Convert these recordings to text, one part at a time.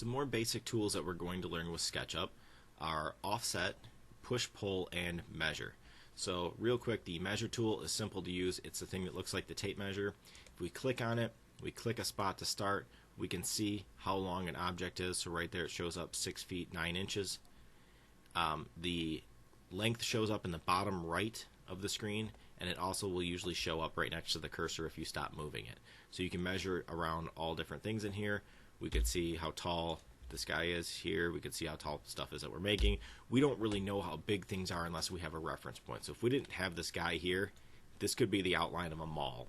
Some more basic tools that we're going to learn with SketchUp are offset, push, pull, and measure. So real quick, the measure tool is simple to use. It's the thing that looks like the tape measure. If we click on it, we click a spot to start, we can see how long an object is. So right there it shows up 6 feet 9 inches. The length shows up in the bottom right of the screen, and it also will usually show up right next to the cursor if you stop moving it. So you can measure around all different things in here. We could see how tall this guy is here. We could see how tall stuff is that we're making. We don't really know how big things are unless we have a reference point. So if we didn't have this guy here, this could be the outline of a mall.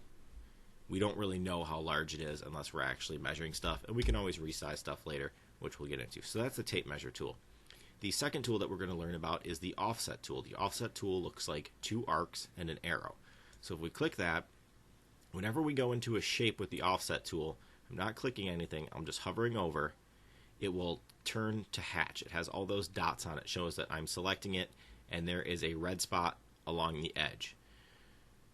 We don't really know how large it is unless we're actually measuring stuff, and we can always resize stuff later, which we'll get into. So that's the tape measure tool. The second tool that we're going to learn about is the offset tool. The offset tool looks like two arcs and an arrow. So if we click that, whenever we go into a shape with the offset tool, I'm not clicking anything, I'm just hovering over, it will turn to hatch. It has all those dots on it, shows that I'm selecting it, and there is a red spot along the edge.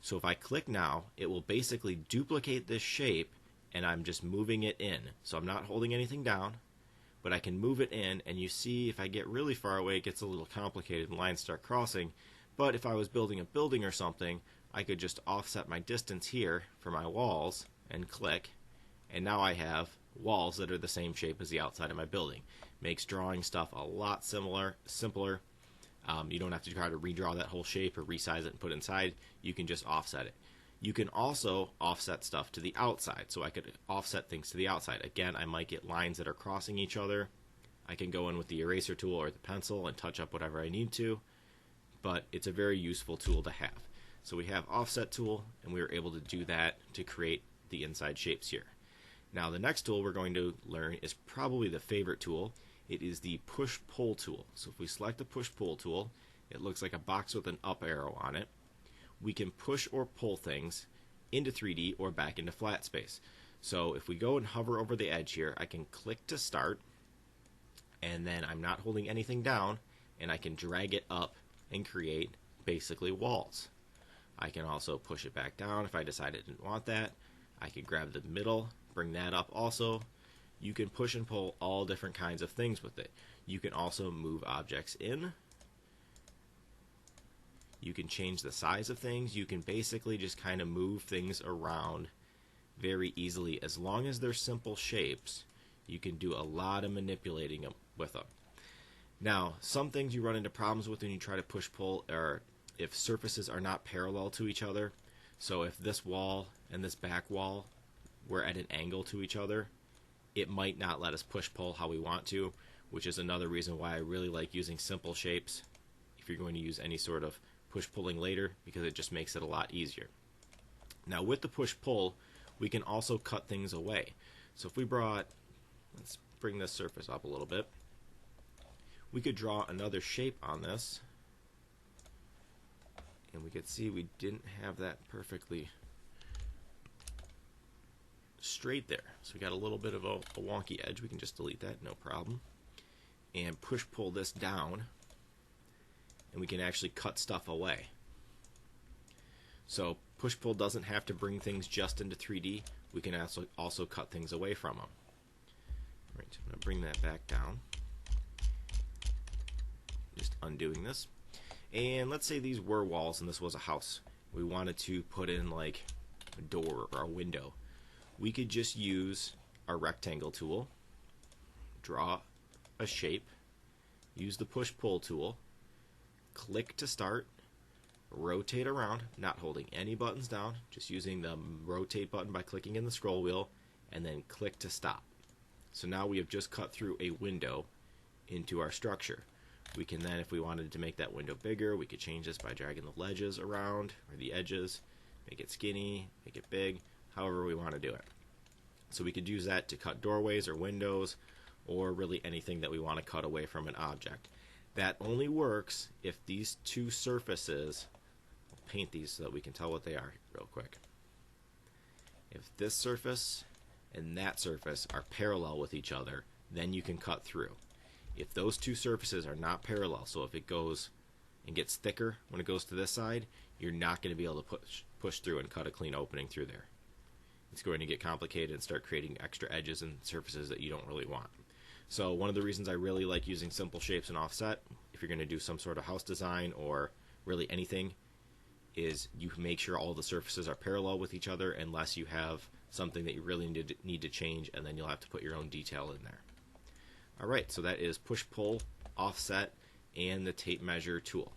So if I click now, it will basically duplicate this shape, and I'm just moving it in. So I'm not holding anything down, but I can move it in, and you see if I get really far away, it gets a little complicated and lines start crossing. But if I was building a building or something, I could just offset my distance here for my walls and click, and now I have walls that are the same shape as the outside of my building. Makes drawing stuff a lot simpler. You don't have to try to redraw that whole shape or resize it and put it inside. You can just offset it. You can also offset stuff to the outside. So I could offset things to the outside. Again, I might get lines that are crossing each other. I can go in with the eraser tool or the pencil and touch up whatever I need to. But it's a very useful tool to have. So we have offset tool, and we were able to do that to create the inside shapes here. Now the next tool we're going to learn is probably the favorite tool. It is the push-pull tool. So if we select the push-pull tool, it looks like a box with an up arrow on it. We can push or pull things into 3D or back into flat space. So if we go and hover over the edge here, I can click to start, and then I'm not holding anything down, and I can drag it up and create basically walls. I can also push it back down if I decide I didn't want that. I could grab the middle, bring that up also. You can push and pull all different kinds of things with it. You can also move objects in. You can change the size of things. You can basically just kind of move things around very easily. As long as they're simple shapes, you can do a lot of manipulating with them. Now, some things you run into problems with when you try to push-pull are if surfaces are not parallel to each other. So if this wall and this back wall were at an angle to each other, it might not let us push-pull how we want to, which is another reason why I really like using simple shapes if you're going to use any sort of push-pulling later, because it just makes it a lot easier. Now with the push-pull, we can also cut things away. So if we let's bring this surface up a little bit, we could draw another shape on this, and we could see we didn't have that perfectly straight there. So we got a little bit of a wonky edge. We can just delete that, no problem. And push-pull this down, and we can actually cut stuff away. So push-pull doesn't have to bring things just into 3D. We can also cut things away from them. All right, I'm going to bring that back down. Just undoing this. And let's say these were walls and this was a house. We wanted to put in like a door or a window. We could just use our rectangle tool, draw a shape, use the push-pull tool, click to start, rotate around, not holding any buttons down, just using the rotate button by clicking in the scroll wheel, and then click to stop. So now we have just cut through a window into our structure. We can then, if we wanted to make that window bigger, we could change this by dragging the ledges around, or the edges, make it skinny, make it big, however we want to do it. So we could use that to cut doorways or windows, or really anything that we want to cut away from an object. That only works if these two surfaces, I'll paint these so that we can tell what they are real quick. If this surface and that surface are parallel with each other, then you can cut through. If those two surfaces are not parallel, so if it goes and gets thicker when it goes to this side, you're not going to be able to push through and cut a clean opening through there. It's going to get complicated and start creating extra edges and surfaces that you don't really want. So one of the reasons I really like using simple shapes and offset, if you're going to do some sort of house design or really anything, is you make sure all the surfaces are parallel with each other unless you have something that you really need to change, and then you'll have to put your own detail in there. Alright, so that is push, pull, offset, and the tape measure tool.